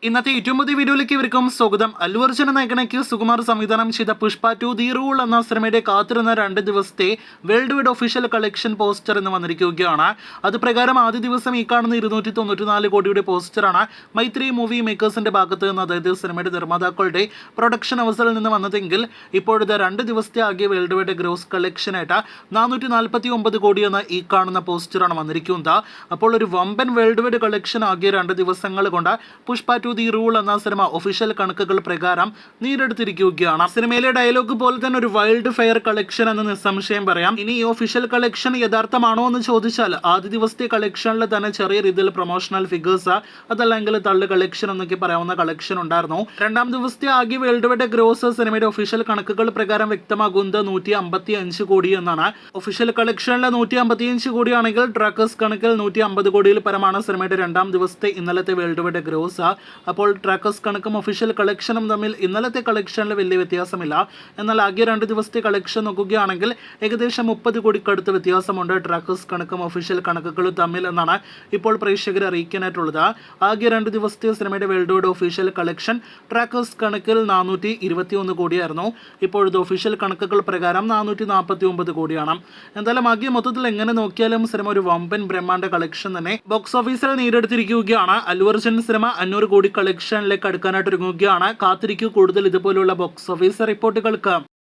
ഇന്നത്തെ ഏറ്റവും പുതിയ വീഡിയോയിലേക്ക് ഇവർക്കും സ്വാഗതം. അല്ലു അർജുന നായകനാക്കി സുകുമാർ സംവിധാനം ചെയ്ത പുഷ്പ 2 ദി റൂൾ എന്ന സിനിമയുടെ കാത്തിരുന്ന 2 ദിവസത്തെ world wide official collection poster എന്ന് വന്നിരിക്കുകയാണ്. അത് പ്രകാരം ആദ്യ ദിവസം ഈ കാണുന്ന 294 കോടിയുടെ പോസ്റ്ററാണ് മൈത്രി മൂവി മേക്കേഴ്സിന്റെ ഭാഗത്ത് നിന്ന്, അതായത് സിനിമയുടെ നിർമ്മാതാക്കളുടെ പ്രൊഡക്ഷൻ ഹൗസിൽ നിന്ന് വന്നതെങ്കിൽ ഇപ്പോഴത്തെ 2 ദിവസത്തെ ആകെ വേൾഡ് വൈഡ് ഗ്രോസ് കളക്ഷനായിട്ട് 449 കോടി എന്ന ഈ കാണുന്ന പോസ്റ്ററാണ് വന്നിരിക്കുന്നത്. അപ്പോൾ ഒരു വമ്പൻ വേൾഡ് വൈഡ് കളക്ഷൻ ആകെ 2 ദിവസങ്ങൾ കൊണ്ട് പുഷ്പ 2 ദി റൂൾ എന്ന സിനിമ ഒഫീഷ്യൽ കണക്കുകൾ പ്രകാരം നേടിയെടുത്തിരിക്കുകയാണ്. സിനിമയിലെ ഡയലോഗ് പോലെ തന്നെ ഒരു വൈൽഡ് ഫയർ കളക്ഷൻ എന്ന് നിസ്സംശയം പറയാം. ഇനി ഈ ഒഫീഷ്യൽ കളക്ഷൻ യഥാർത്ഥമാണോ എന്ന് ചോദിച്ചാൽ ആദ്യ ദിവസത്തെ കളക്ഷനിൽ തന്നെ ചെറിയ രീതിയിൽ പ്രൊമോഷണൽ ഫിഗേഴ്സ്, അതല്ലെങ്കിൽ തള്ളു കളക്ഷൻ എന്നൊക്കെ പറയാവുന്ന കളക്ഷൻ ഉണ്ടായിരുന്നു. 2-ാം ദിവസത്തെ ആകെ വേൾഡ് വൈഡ് ഗ്രോസ് സിനിമയുടെ ഒഫീഷ്യൽ കണക്കുകൾ പ്രകാരം വ്യക്തമാകുന്നത് 155 കോടി എന്നാണ്. ഒഫീഷ്യൽ കളക്ഷനിൽ 155 കോടിയാണെങ്കിൽ ട്രാക്കേഴ്സ് കണക്കിൽ 150 കോടിയിൽ പരമാണ് സിനിമയുടെ 2-ാം ദിവസത്തെ ഇന്നലത്തെ വേൾഡ് വൈഡ് ഗ്രോസ്. അപ്പോൾ ട്രാക്കേഴ്സ് കണക്കും ഒഫീഷ്യൽ കളക്ഷനും തമ്മിൽ ഇന്നലത്തെ കളക്ഷനിൽ വലിയ വ്യത്യാസമില്ല. എന്നാൽ ആകെ 2 ദിവസത്തെ കളക്ഷൻ നോക്കുകയാണെങ്കിൽ ഏകദേശം 30 കോടിക്കടുത്ത് വ്യത്യാസമുണ്ട് ട്രാക്കേഴ്സ് കണക്കും ഒഫീഷ്യൽ കണക്കുകളും തമ്മിൽ എന്നാണ് ഇപ്പോൾ പ്രേക്ഷകരെ അറിയിക്കാനായിട്ടുള്ളത്. ആകെ 2 ദിവസത്തെ സിനിമയുടെ world wide official collection trackers കണക്കിൽ 421 കോടിയായിരുന്നു. ഇപ്പോഴത്തെ ഒഫീഷ്യൽ കണക്കുകൾ പ്രകാരം 449 കോടിയാണ്. എന്തായാലും ആകെ മൊത്തത്തിൽ എങ്ങനെ നോക്കിയാലും സിനിമ ഒരു വമ്പൻ ബ്രഹ്മാണ്ഡ കളക്ഷൻ തന്നെ ബോക്സ് ഓഫീസിൽ നേടിയെടുത്തിരിക്കുകയാണ്. അല്ലു അർജുൻ സിനിമ 500 കോടി കളക്ഷനിലേക്ക് അടുക്കാനായിട്ട് ഒരുങ്ങുകയാണ്. കാത്തിരിക്കൂ കൂടുതൽ ഇതുപോലുള്ള ബോക്സ് ഓഫീസ് റിപ്പോർട്ടുകൾക്ക്.